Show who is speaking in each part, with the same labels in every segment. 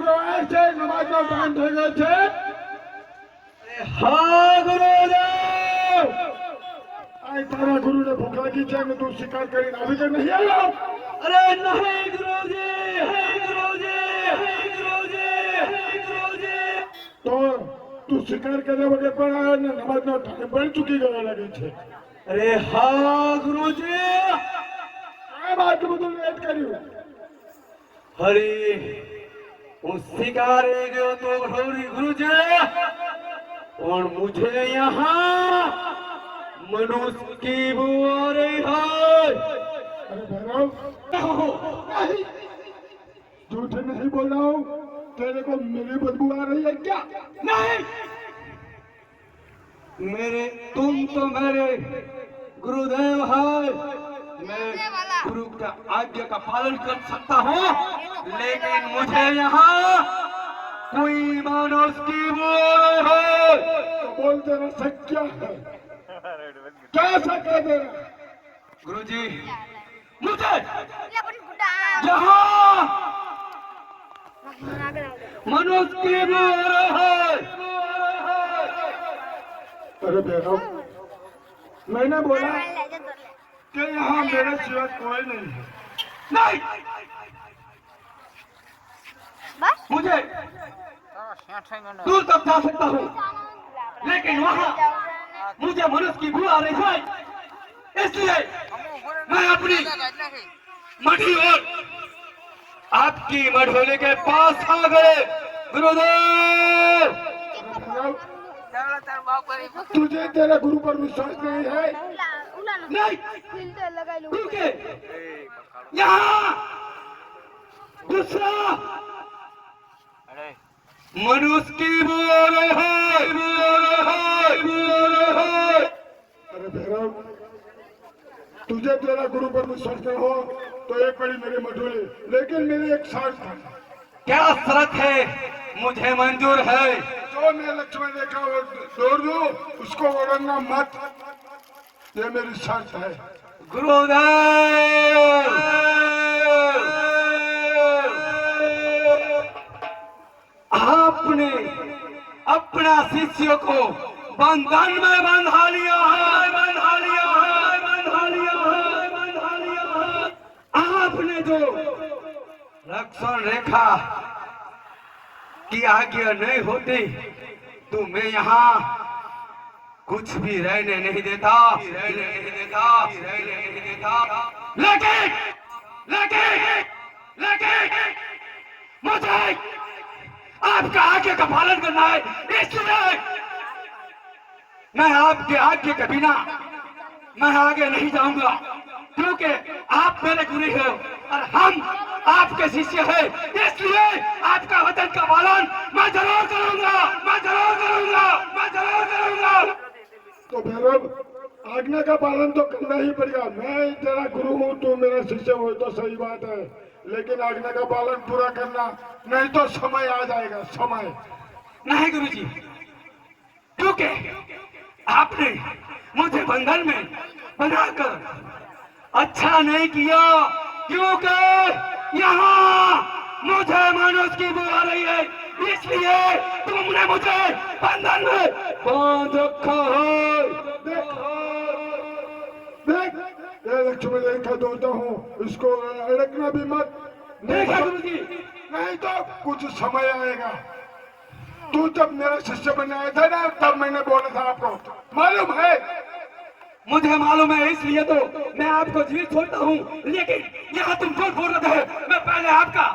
Speaker 1: શુક્રવાર છે, નમાજનો ટાઈમ થઈ ગયો છે.
Speaker 2: हाँ गुरुदेव।
Speaker 1: આ તારા ગુરુને ભૂખ લાગી છે અને તું શિકાર કરીને આવી કે નહીં આવ્યો?
Speaker 2: अरे नहीं गुरुजी, है गुरुजी, है गुरुजी, है गुरुजी।
Speaker 1: તો તું શિકાર કર્યા વગર પણ આવ્યો ને નમાજનો ટાઈમ પણ ચૂકી ગયો લાગે છે.
Speaker 2: अरे हाँ गुरुजी।
Speaker 1: આ બાત બધું લેટ કર્યું.
Speaker 2: हरी उस शिकारे गयो तो घोरी गुरुजी, और मुझे यहाँ मनुष्य की बू आ रही है।
Speaker 1: अरे भैरव, नहीं, झूठ नहीं बोल रहा हूँ. तेरे को मेरी बदबू आ रही है क्या?
Speaker 2: नहीं, मेरे तुम तो मेरे गुरुदेव है। मैं गुरु का आज्ञा का पालन कर सकता हूँ, लेकिन मुझे यहाँ कोई मानस की वो है।
Speaker 1: तो बोल तेरा शक क्या है? क्या शक है तेरा?
Speaker 2: गुरुजी, मुझे यहाँ मनुष्य की वो है।
Speaker 1: अरे भैरव, मैंने बोला कि यहाँ मेरे सिवा कोई नहीं है.
Speaker 2: नहीं, मुझे दूर तक जा सकता हूँ, लेकिन वहाँ मुझे मनुष्य की भूल आ रही है, इसलिए मैं अपनी मढ़ी और आपकी मढ़ोले के पास आ गए। गुरुदेव,
Speaker 1: तुझे तेरे गुरु पर विश्वास नहीं है?
Speaker 2: नहीं, क्योंकि यहाँ दूसरा मनुष्य की बोल है।
Speaker 1: अरे भैरव, तुझे तेरा गुरु पर विश्वास नहीं हो तो एक बड़ी मेरी मजबूरी, लेकिन मेरी एक शर्त है.
Speaker 2: क्या शर्त है? मुझे मंजूर है।
Speaker 1: जो मैं लक्ष्मण रेखा तोड़ दूं, उसको उड़ना मत. ये मेरी शर्त है.
Speaker 2: गुरुदेव, आपने अपना शिष्य को बंधन में बंधा लिया है, बंधा लिया है, बंधा लिया है, बंधा लिया है। आपने जो रक्षण रेखा की आज्ञा नहीं होती तो मैं यहाँ कुछ भी रहने नहीं देता, रहने नहीं देता, रहने नहीं देता। लेकिन लेकिन लेकिन मुझे आपका आज्ञा का पालन करना है, इसलिए मैं आपके आज्ञा के बिना मैं आगे नहीं जाऊंगा, क्योंकि आप मेरे गुरु हो और हम आपके शिष्य हैं, इसलिए आपका वचन का पालन मैं जरूर करूंगा, मैं जरूर करूंगा, मैं जरूर करूंगा।
Speaker 1: तो भैरव, आज्ञा का पालन तो करना ही पड़ेगा. मैं तेरा गुरु हूँ, तू मेरा शिष्य हो तो सही बात है, लेकिन आज्ञा का पालन पूरा करना, नहीं तो समय आ जाएगा. समय
Speaker 2: नहीं गुरुजी, क्योंकि आपने मुझे बंधन में बनाकर अच्छा नहीं किया, क्योंकि यहाँ मुझे मनुष्य की बुला रही है, इसलिए तुमने मुझे बंधन में बांध रखा है।
Speaker 1: देख, ये लक्ष्मण रेखा तोड़ता हूँ, इसको अड़कना भी मत.
Speaker 2: देखा गुरुजी,
Speaker 1: नहीं तो कुछ समय आएगा. तू जब मेरा शिष्य बनने आया था ना, तब मैंने बोला था आपको, मालूम है?
Speaker 2: मुझे मालूम है, इसलिए तो मैं आपको जीवित छोड़ता हूँ, लेकिन यहाँ तुम झूठ बोल रहे हो। मैं पहले आपका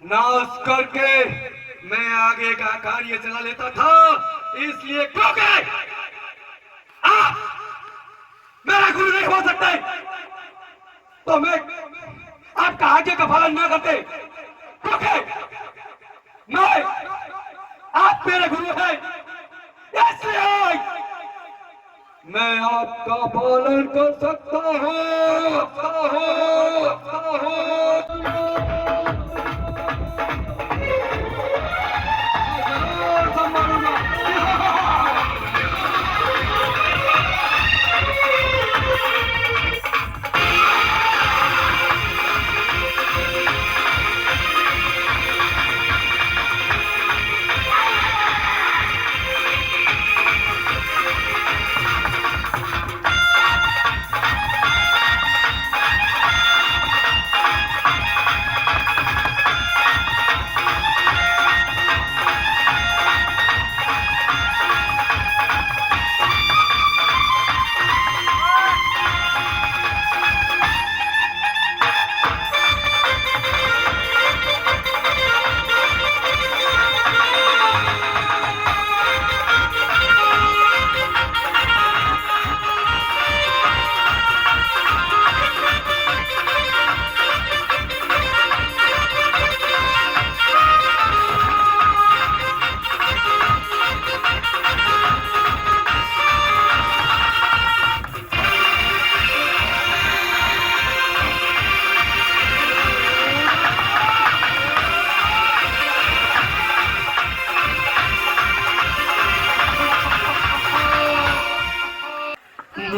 Speaker 2: नाश करके मैं आगे का कार्य चला लेता था, इसलिए क्योंकि आप मेरा गुरु नहीं हो सकते, तो मैं आपका आज्ञा का पालन न करते, क्योंकि मैं आप मेरे गुरु हैं, इसलिए मैं आपका पालन कर सकता हूँ।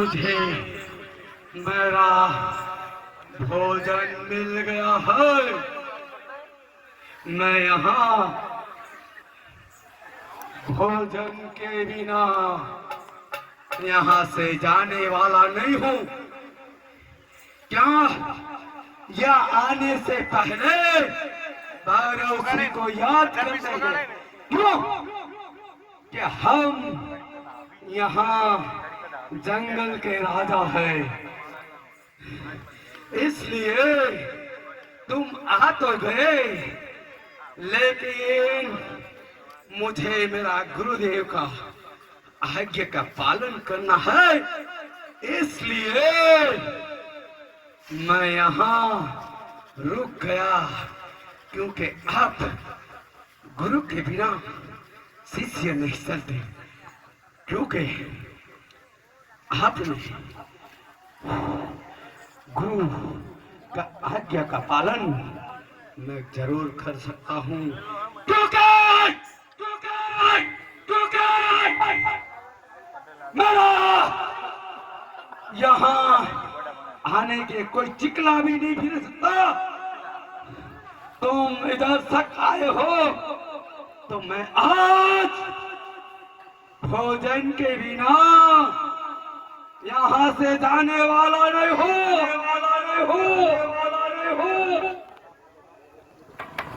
Speaker 2: मुझे मेरा भोजन मिल गया है। मैं यहाँ भोजन के बिना यहाँ से जाने वाला नहीं हूँ। क्या या आने से पहले भैरव श्री को याद कर लेंगे? क्यों कि हम यहाँ जंगल के राजा है, इसलिए तुम आ तो गए, लेकिन मुझे मेरा गुरुदेव का आज्ञा का पालन करना है, इसलिए मैं यहाँ रुक गया। क्योंकि आप गुरु के बिना शिष्य नहीं चलते, क्योंकि आपने गुरु का आज्ञा का पालन मैं जरूर कर सकता हूँ। मेरा यहाँ आने के कोई चिकला भी नहीं फिर सकता। तुम इधर तक आए हो तो मैं आज भोजन के बिना यहाँ से जाने वाला नहीं हूँ।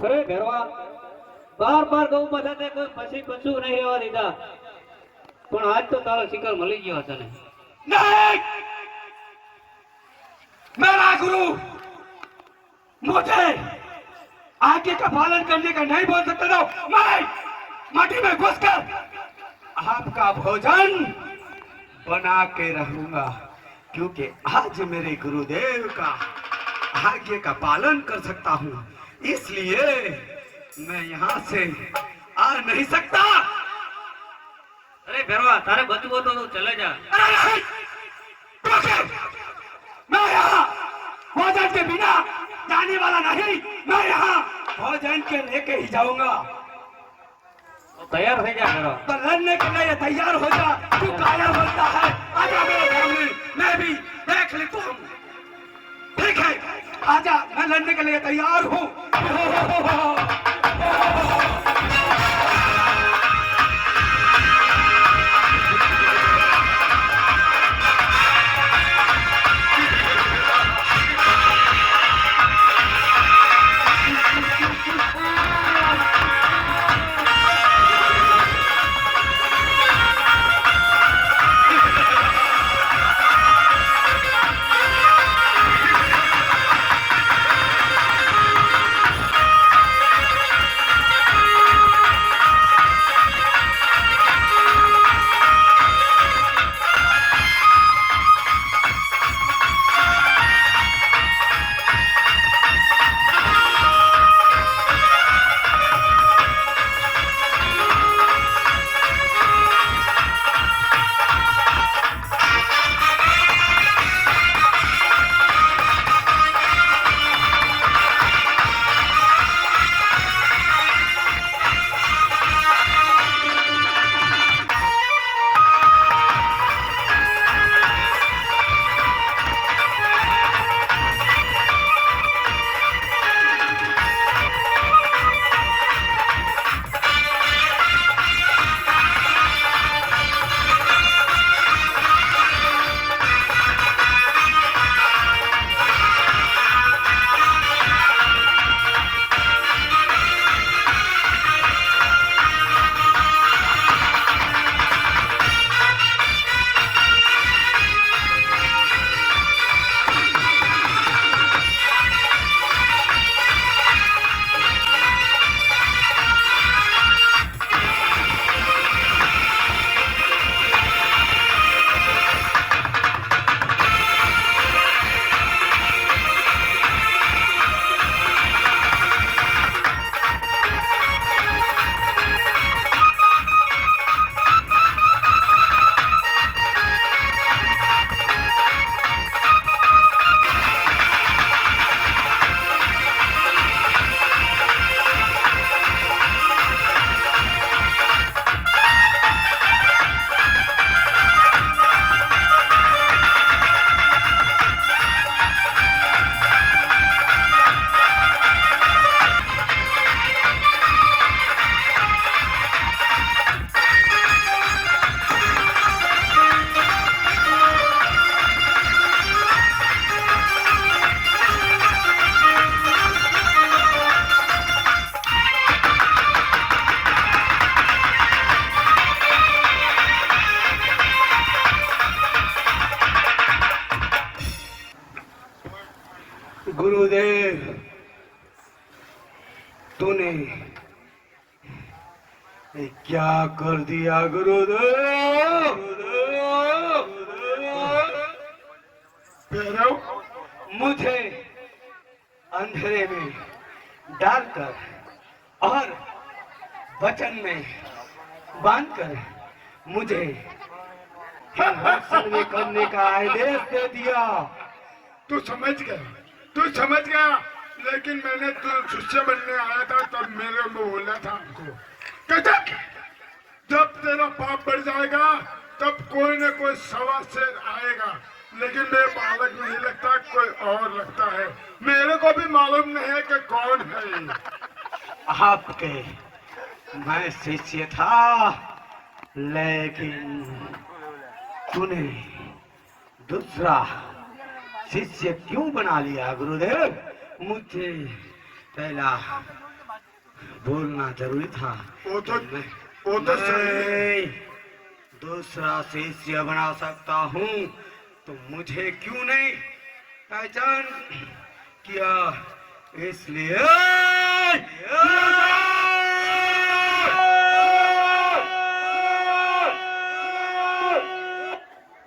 Speaker 3: अरे घरवा बार बार गौ माता ने कोई पसी पशु नहीं રહેવા દીધા, પણ આજ તો તારો શિકાર મળી ગયો તને।
Speaker 2: नहीं, मेरा गुरु मुझे आज्ञा का पालन करने का नहीं बोल सकता था। मैं माटी में घुसकर आपका भोजन बना के रहूंगा, क्योंकि आज मेरे गुरुदेव का आज्ञा का पालन कर सकता हूँ, इसलिए मैं यहाँ से आ नहीं सकता।
Speaker 3: अरे घरवा तारे बचવું हो तो चले जा।
Speaker 2: अरे नहीं, रुकिए। मैं यहाँ भोजन के बिना जाने वाला नहीं, मैं यहाँ भोजन के लेके ही जाऊंगा।
Speaker 3: तो तैयार हो जा घरवा।
Speaker 2: तो लड़ने के लिए तैयार हो जा। तू काया बनता है, आजा मेरे घर में, मैं भी देख लेता हूँ। ठीक है, आजा, मैं लड़ने के लिए तैयार हूँ। ये क्या कर दिया गुरुदेव?
Speaker 1: भैरव,
Speaker 2: मुझे अंधेरे में डालकर और वचन में बांधकर मुझे हिंसक करने का आदेश दे दिया।
Speaker 1: तू समझ गया, लेकिन मैंने तू शिष्य बनने आया था तब मेरे में बोला था हमको कहता जब तेरा पाप बढ़ जाएगा तब कोई न कोई सवा शेर आएगा, लेकिन मेरे बालक नहीं लगता, कोई और लगता है। मेरे को भी मालूम नहीं है कि कौन है।
Speaker 2: आपके मैं शिष्य था, लेकिन तूने दूसरा शिष्य क्यों बना लिया गुरुदेव? मुझे पहला बोलना जरूरी था।
Speaker 1: वो तो सही।
Speaker 2: दूसरा शिष्य बना सकता हूँ तो मुझे क्यों नहीं पहचान किया? इसलिए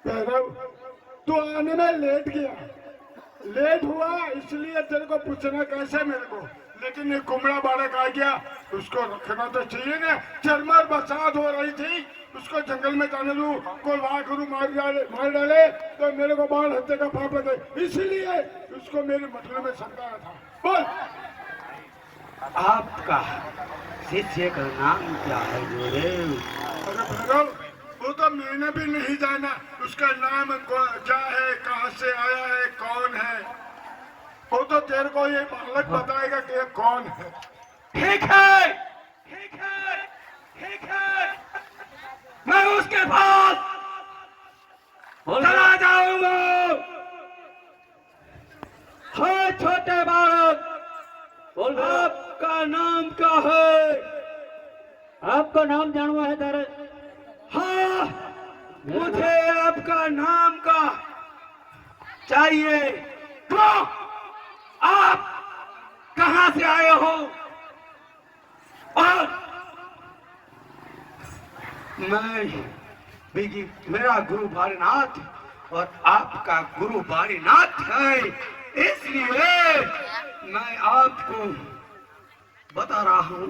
Speaker 1: भैरव, तू आने में लेट हुआ इसलिए तेरे को पूछना कैसे मेरे को, लेकिन ये कुमड़ा बालक आ गया, उसको रखना तो चाहिए ना। चरमर बरसात हो रही थी, उसको जंगल में जाने दू, कोई वाघरू मार डाले तो मेरे को बाल हत्या का पाप लगे, इसलिए उसको मेरे मटले में समझाया था। बोल,
Speaker 2: आपका शिष्य का नाम क्या है गुरुदेव?
Speaker 1: अरे भैरव, वो तो मैंने भी नहीं जाना उसका नाम क्या है, कहाँ से आया है, कौन है। वो तो तेरे को ये बालक बताएगा कि ये कौन है।
Speaker 2: ठीक है, ठीक है, ठीक है, मैं उसके पास चला जाऊंगा। हाँ छोटे बालक,
Speaker 3: बोल
Speaker 2: आपका नाम क्या है?
Speaker 3: आपका नाम जानवा है तारे?
Speaker 2: हाँ, मुझे आपका नाम का चाहिए। तो आप कहाँ से आए हो? और मेरा गुरु बारीनाथ और आपका गुरु बारीनाथ है, इसलिए मैं आपको बता रहा हूँ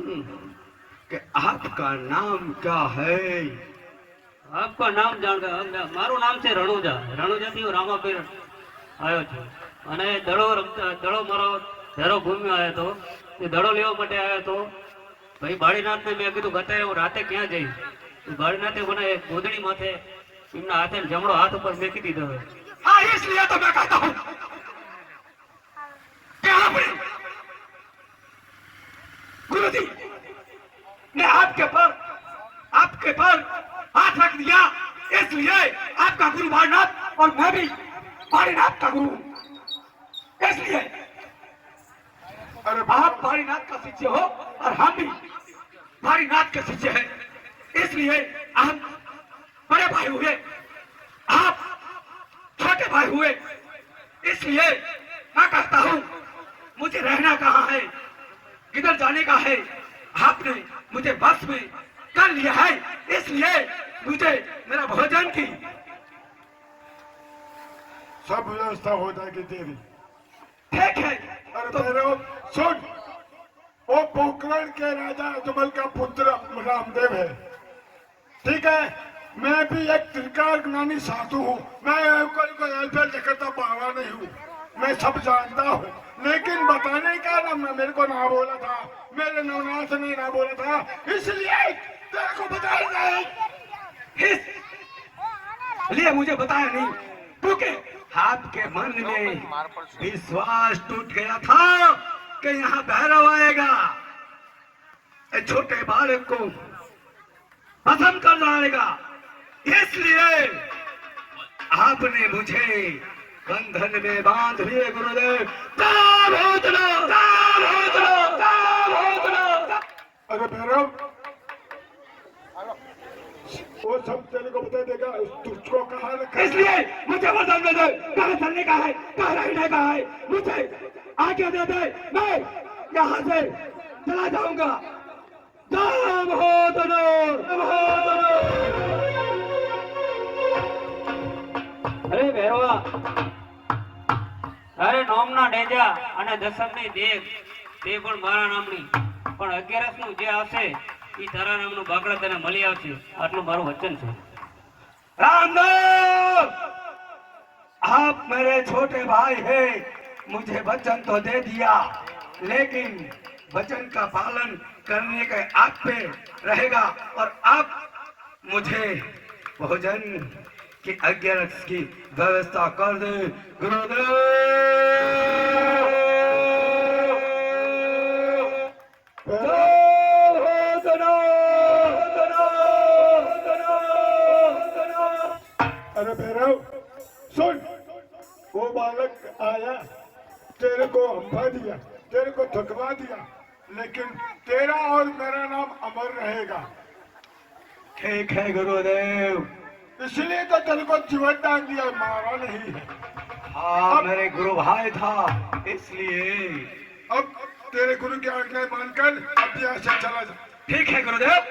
Speaker 2: कि आपका नाम क्या है।
Speaker 3: आपका नाम જાણ મારું નામ છે રણુજાથી હું રામાપીર આવ્યો છું અને દડો મારો ધેરો ઘૂમ્યો આવ્યો હતો, એ દડો લેવા માટે આવ્યો હતો ભાઈ બાળીનાથને મેં કીધું ગતે હું રાતે ક્યાં જઈશ? બાળીનાથે મને એક ગોદડી માથે એમના હાથે જમણો હાથ ઉપર મેકી દીધો है।
Speaker 2: हाँ, इसलिए तो मैं कहता हूँ कि आपने गुरुजी ने आपके पर हाथ रख दिया, इसलिए आपका गुरु बारीनाथ और मैं भी बारीनाथ का गुरु हूं। इसलिए
Speaker 1: अरे
Speaker 2: आप बारीनाथ का शिष्य हो और हम भी बारीनाथ के शिष्य हैं, इसलिए हम बड़े भाई हुए, आप छोटे भाई हुए। इसलिए मैं कहता हूं मुझे रहना कहाँ है, किधर जाने का है, आपने मुझे बस में कर लिया है, इसलिए मुझे मेरा भोजन की
Speaker 1: सब व्यवस्था हो जाएगी तेरी।
Speaker 2: ठीक है।
Speaker 1: अरे भैरव सुन, वो पोखरण के राजा अजमल का पुत्र रामदेव है, ठीक है। मैं भी एक त्रिकाल ज्ञानी साधु हूँ, मैं कोई ऐसा जगता बाबा नहीं हूँ, मैं सब जानता हूँ, लेकिन बताने का ना मेरे को ना बोला था, मेरे नवनाथ ने ना बोला था, इसलिए तेरे को बताया नहीं।
Speaker 2: इसलिए मुझे बताया नहीं क्योंकि आपके मन में विश्वास टूट गया था कि यहाँ भैरव आएगा, छोटे बालक को भस्म कर डालेगा, इसलिए आपने मुझे बंधन में बांध लिए गुरुदेव।
Speaker 1: अरे भैरव, वो सब तेरे को बता देगा, तुझको कहाँ रखा है?
Speaker 2: इसलिए मुझे वचन दे दे, कहाँ चलने का है, कहाँ रहने का है, मुझे आगे दे दे, मैं यहाँ से चला जाऊंगा। दाम हो दोनों।
Speaker 3: તારે નોમના નેજા અને દશકની દેખ તે પણ મારા નામની, પણ 11 નું જે આવશે એ તારા નામનું બાકડા તને મળી આવશે, આટલું મારું વચન છે.
Speaker 2: रामदेव, आप मेरे छोटे भाई हैं, मुझे वचन तो दे दिया, लेकिन वचन का पालन करने का आप पे रहेगा और आप मुझे भोजन की 11 की व्यवस्था कर दे गुरुदेव.
Speaker 1: अरे भैरव सुन, वो बालक आया, तेरे को हंपा दिया, तेरे को थकवा दिया, लेकिन तेरा और मेरा नाम अमर रहेगा.
Speaker 2: ठीक है गुरुदेव.
Speaker 1: इसलिए तो तेरे को जीवन दान दिया, मारा नहीं है.
Speaker 2: हाँ, मेरे गुरु भाई था इसलिए.
Speaker 1: अब तेरे गुरु की आज्ञा मानकर अब यहाँ से चला जा.
Speaker 2: ठीक है गुरुदेव,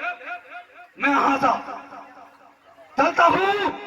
Speaker 2: मैं यहाँ से चलता हूँ.